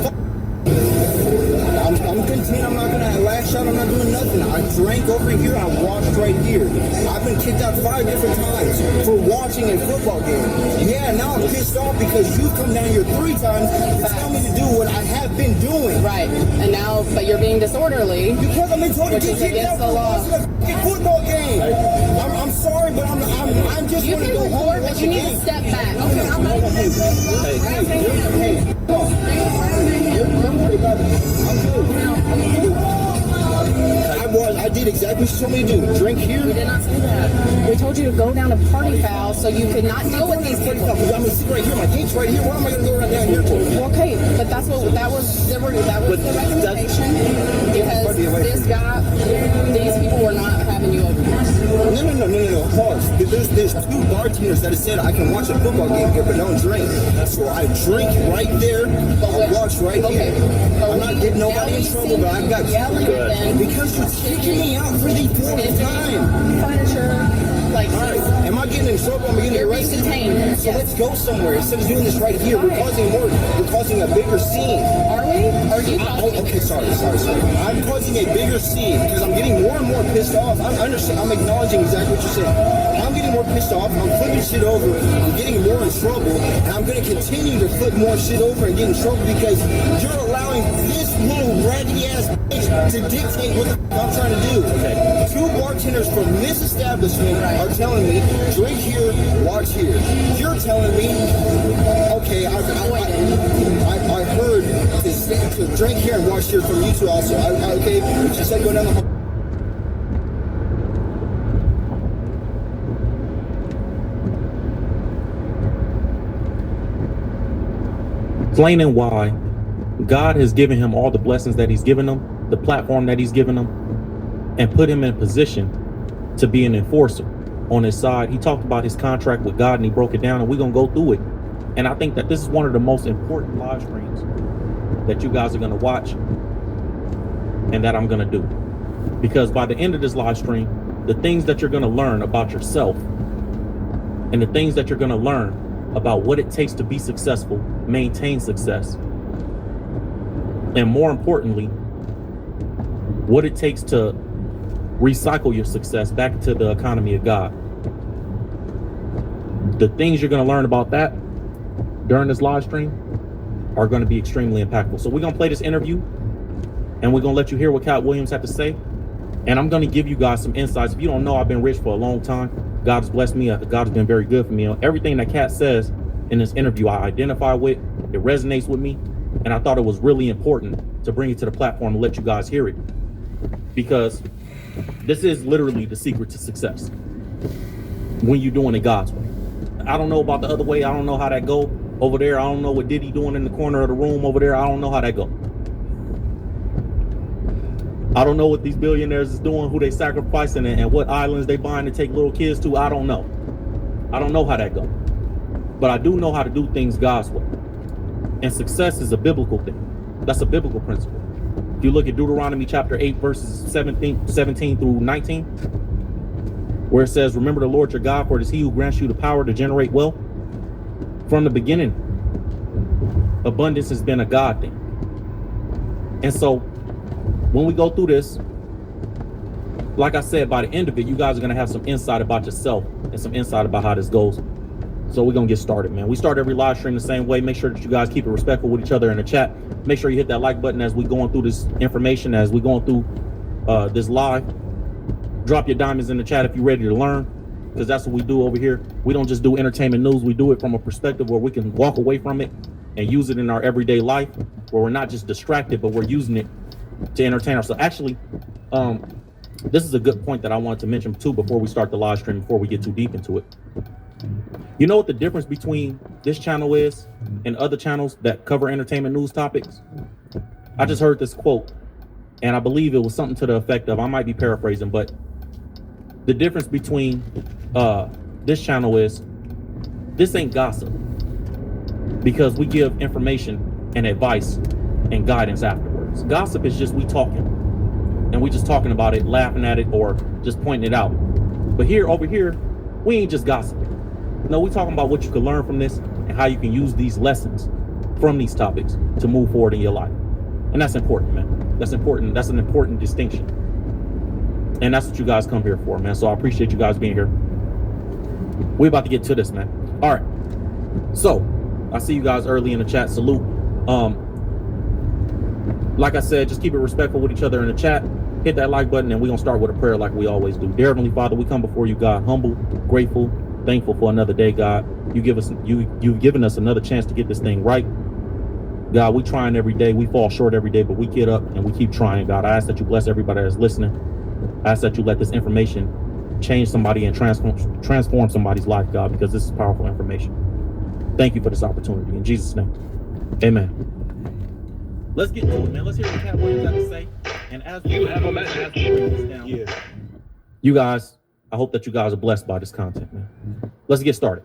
content. I'm not gonna lash out. I'm not doing nothing. I drank over here. I watched right here. I've been kicked out 5 different times for watching a football game. Yeah, now I'm pissed off because you come down here 3 times to tell me to do what I have been doing. Right. And now, but you're being disorderly. Because I've been told to get kicked out for watching a football game. I'm sorry, but I'm just you want to can go record, home. but you need to step back. Okay. Hey. Don't worry about it. I'm good. I did exactly what you told me to do. Drink here. We did not say that. We told you to go down to party foul so you could not deal with these people. I'm gonna sit right here. My gate's right here. Why am I gonna go right down here to? Okay, but that was the recommendation because these people were not having you over. No. Pause. There's 2 bartenders bartenders that have said I can watch a football game here, but don't drink. So I drink right there. I watch right here. I'm not getting nobody in trouble, but I've got because you're taking me out for the fourth time. Furniture, like. All right. Am I getting in trouble? Am I getting arrested? So let's go somewhere instead of doing this right here. We're causing a bigger scene. Are we? Are you? Okay, sorry. I'm causing a bigger scene because I'm getting more and more pissed off. I'm acknowledging exactly what you're saying. I'm getting more pissed off. I'm flipping shit over. I'm getting more in trouble, and I'm going to continue to flip more shit over and get in trouble because you're allowing this little ratty ass bitch to dictate what the I'm trying to do. Okay. 2 bartenders from this establishment are telling me drink here, watch here. You're telling me, okay, I heard to drink here and watch here from you two also. Okay, she said go down the hall. Explaining why God has given him all the blessings that he's given him, the platform that he's given him, and put him in position to be an enforcer on his side. He talked about his contract with God and he broke it down, and we're going to go through it. And I think that this is one of the most important live streams that you guys are going to watch and that I'm going to do. Because by the end of this live stream, the things that you're going to learn about yourself and the things that you're going to learn about what it takes to be successful, maintain success, and more importantly, what it takes to recycle your success back into the economy of God. The things you're going to learn about that during this live stream are going to be extremely impactful. So we're going to play this interview and we're going to let you hear what Cat Williams had to say. And I'm going to give you guys some insights. If you don't know, I've been rich for a long time. God has blessed me. God has been very good for me. Everything that Cat says in this interview, I identify with. It resonates with me. And I thought it was really important to bring it to the platform and let you guys hear it. Because this is literally the secret to success when you're doing it God's way. I don't know about the other way. I don't know how that go over there. I don't know what Diddy doing in the corner of the room over there. I don't know how that go. I don't know what these billionaires is doing, who they sacrificing, and what islands they buying to take little kids to. I don't know. I don't know how that go. But I do know how to do things God's way. And success is a biblical thing. That's a biblical principle. If you look at Deuteronomy chapter 8, verses 17 through 19, where it says, remember the Lord your God, for it is he who grants you the power to generate wealth. From the beginning, abundance has been a God thing. And so when we go through this, like I said, by the end of it, you guys are going to have some insight about yourself and some insight about how this goes. So we're going to get started, man. We start every live stream the same way. Make sure that you guys keep it respectful with each other in the chat. Make sure you hit that like button as we going through this information, as we going through this live. Drop your diamonds in the chat if you're ready to learn, because that's what we do over here. We don't just do entertainment news. We do it from a perspective where we can walk away from it and use it in our everyday life, where we're not just distracted, but we're using it to entertain ourselves. Actually, this is a good point that I wanted to mention too before we start the live stream, before we get too deep into it. You know what the difference between this channel is and other channels that cover entertainment news topics? I just heard this quote, and I believe it was something to the effect of, I might be paraphrasing, but the difference between this channel is, this ain't gossip, because we give information and advice and guidance afterwards. Gossip is just we talking, and we just talking about it, laughing at it, or just pointing it out. But here, over here, we ain't just gossiping. No, we talking about what you can learn from this and how you can use these lessons from these topics to move forward in your life. And that's important, man. That's important. That's an important distinction. And that's what you guys come here for, man. So I appreciate you guys being here. We're about to get to this, man. All right. So I see you guys early in the chat. Salute. Like I said, just keep it respectful with each other in the chat. Hit that like button, and we're going to start with a prayer like we always do. Dear Heavenly Father, we come before you, God, humble, grateful, thankful for another day, God. You've given us another chance to get this thing right. God, we trying every day. We fall short every day, but we get up and we keep trying, God. I ask that you bless everybody that's listening. I ask that you let this information change somebody and transform somebody's life, God, because this is powerful information. Thank you for this opportunity. In Jesus' name, amen. Let's get to it, man. Let's hear what Cat Williams got to say. And as we break this down, you guys, I hope that you guys are blessed by this content, man. Let's get started.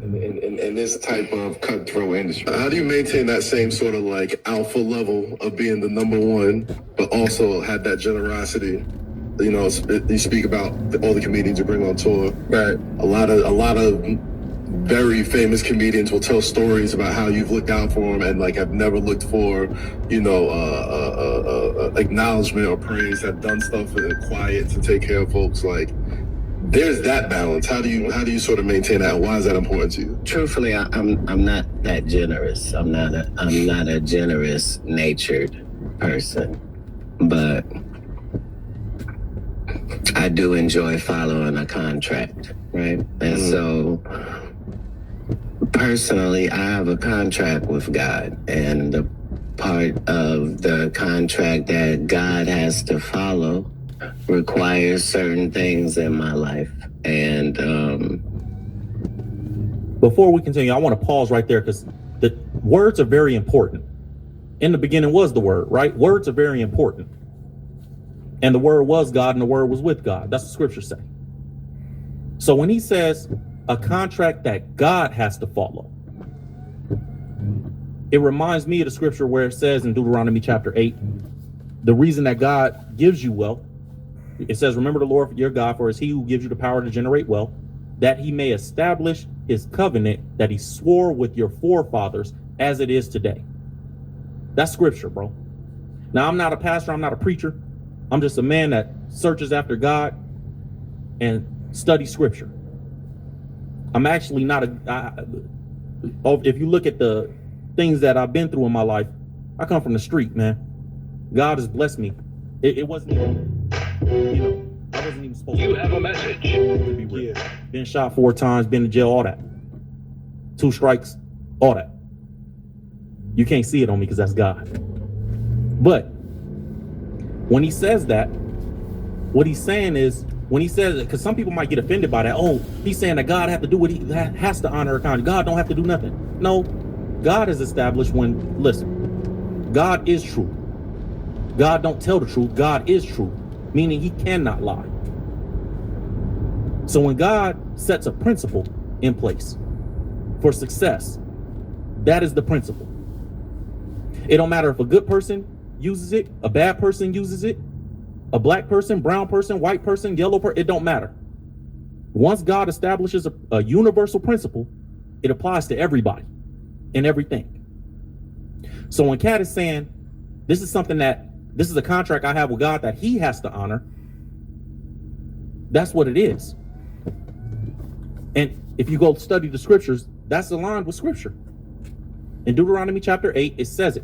In this type of cutthroat industry, how do you maintain that same sort of like alpha level of being the number one, but also have that generosity? You know, you speak about all the comedians you bring on tour. Right. A lot of very famous comedians will tell stories about how you've looked out for them and like have never looked for, you know, acknowledgement or praise. Have done stuff in quiet to take care of folks. Like, there's that balance. How do you sort of maintain that? Why is that important to you? Truthfully, I'm not that generous. I'm not a generous natured person, but I do enjoy following a contract, right? And so personally, I have a contract with God, and the part of the contract that God has to follow requires certain things in my life. And before we continue, I want to pause right there because the words are very important. In the beginning was the word, right? Words are very important. And the word was God, and the word was with God. That's what scripture say. So when he says a contract that God has to follow, it reminds me of the scripture where it says in Deuteronomy chapter 8, the reason that God gives you wealth, it says, remember the Lord your God, for it is he who gives you the power to generate wealth, that he may establish his covenant that he swore with your forefathers as it is today. That's scripture, bro. Now, I'm not a pastor. I'm not a preacher. I'm just a man that searches after God and studies scripture. I'm actually not if you look at the things that I've been through in my life, I come from the street, man. God has blessed me. It wasn't even, you know, I wasn't even supposed to have a message. To be real. Been shot 4 times, been to jail, all that. 2 strikes, all that. You can't see it on me because that's God. But when he says that, what he's saying is, when he says it, because some people might get offended by that. Oh, he's saying that God have to do what he has to honor a contract. God don't have to do nothing. No, God has established listen, God is true. God don't tell the truth. God is true, meaning he cannot lie. So when God sets a principle in place for success, that is the principle. It don't matter if a good person uses it, a bad person uses it, a black person, brown person, white person, yellow person, it don't matter. Once God establishes a universal principle, it applies to everybody and everything. So when Cat is saying, this is a contract I have with God that he has to honor, that's what it is. And if you go study the scriptures, that's aligned with scripture. In Deuteronomy chapter 8, it says it.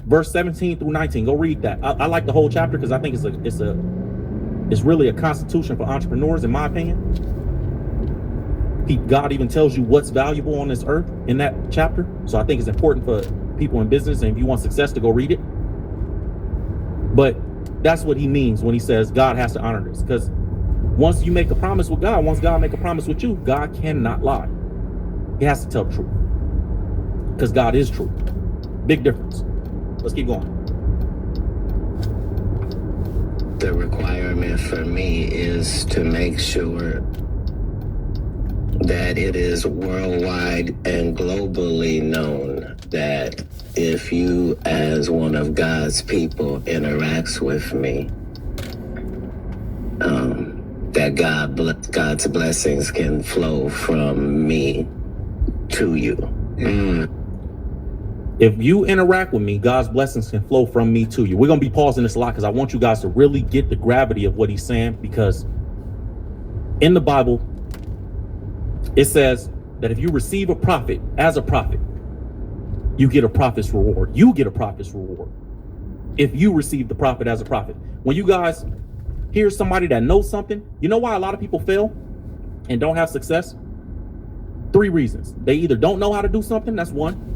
Verse 17 through 19. Go read that. I like the whole chapter because I think it's really a constitution for entrepreneurs, in my opinion. God even tells you what's valuable on this earth in that chapter. So I think it's important for people in business, and if you want success, to go read it. But that's what he means when he says God has to honor this. Because once you make a promise with God, once God make a promise with you, God cannot lie. He has to tell the truth. Because God is true. Big difference. Let's keep going. The requirement for me is to make sure that it is worldwide and globally known that if you, as one of God's people, interacts with me, that God's blessings can flow from me to you. If you interact with me, God's blessings can flow from me to you. We're going to be pausing this a lot because I want you guys to really get the gravity of what he's saying, because in the Bible, it says that if you receive a prophet as a prophet, you get a prophet's reward. You get a prophet's reward if you receive the prophet as a prophet. When you guys hear somebody that knows something, you know why a lot of people fail and don't have success? 3 reasons. They either don't know how to do something, that's 1.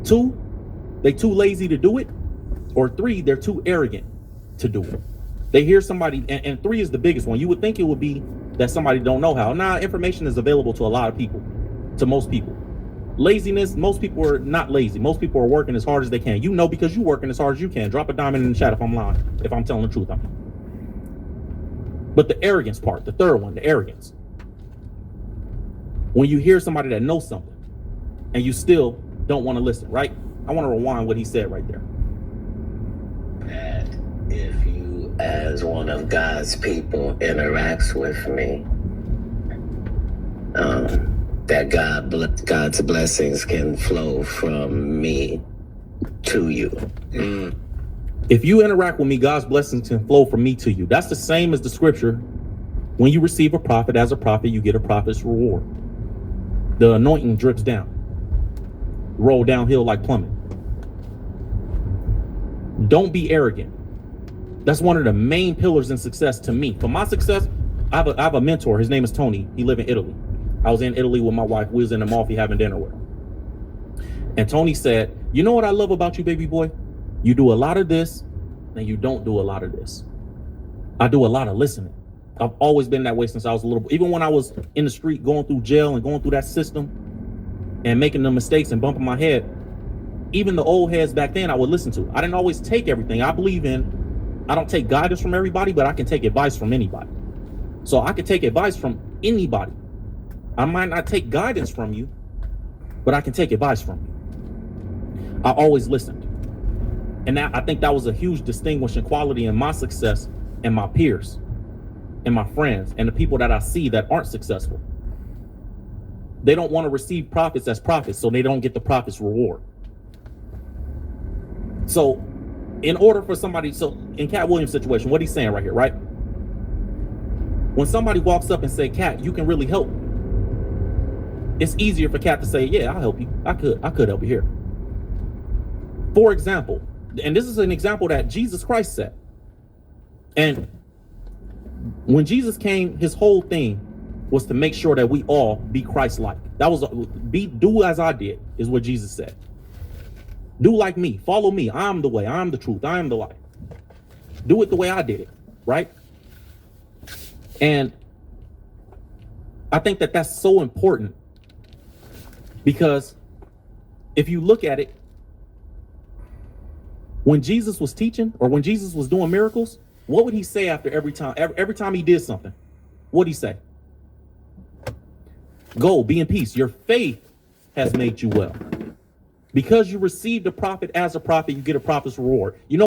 2, they too lazy to do it. Or 3, they're too arrogant to do it. They hear somebody, and 3 is the biggest one. You would think it would be that somebody don't know how. Nah, information is available to a lot of people, to most people. Laziness, most people are not lazy. Most people are working as hard as they can. You know, because you're working as hard as you can. Drop a diamond in the chat if I'm lying. If I'm telling the truth, But the arrogance part, the third one, the arrogance. When you hear somebody that knows something and you still don't want to listen, right? I want to rewind what he said right there. That if you, as one of God's people, interacts with me, that God's blessings can flow from me to you. If you interact with me, God's blessings can flow from me to you. That's the same as the scripture. When you receive a prophet as a prophet, you get a prophet's reward. The anointing drips down, roll downhill like plumbing. Don't be arrogant. That's one of the main pillars in success to me. For my success, I have a mentor. His name is Tony. He lives in Italy. I was in Italy with my wife. We was in Amalfi having dinner with him. And Tony said, you know what I love about you, baby boy? You do a lot of this and you don't do a lot of this. I do a lot of listening. I've always been that way since I was a little boy. Even when I was in the street going through jail and going through that system and making the mistakes and bumping my head, even the old heads back then I would listen to. I didn't always take everything. I believe in, I don't take guidance from everybody, but I can take advice from anybody. So I can take advice from anybody. I might not take guidance from you, but I can take advice from you. I always listened. And I think that was a huge distinguishing quality in my success and my peers and my friends and the people that I see that aren't successful. They don't want to receive profits as profits, so they don't get the profits reward. So in order for somebody, so in Cat Williams' situation, what he's saying right here, right? When somebody walks up and say, Cat, you can really help, it's easier for Cat to say, yeah, I'll help you. I could help you here. For example, and this is an example that Jesus Christ set. And when Jesus came, his whole thing was to make sure that we all be Christ-like. That was do as I did, is what Jesus said. Do like me, follow me. I'm the way, I'm the truth, I am the life. Do it the way I did it, right? And I think that that's so important, because if you look at it, when Jesus was teaching or when Jesus was doing miracles, what would he say after every time he did something? What'd he say? Go, be in peace. Your faith has made you well. Because you received a prophet as a prophet, you get a prophet's reward. You know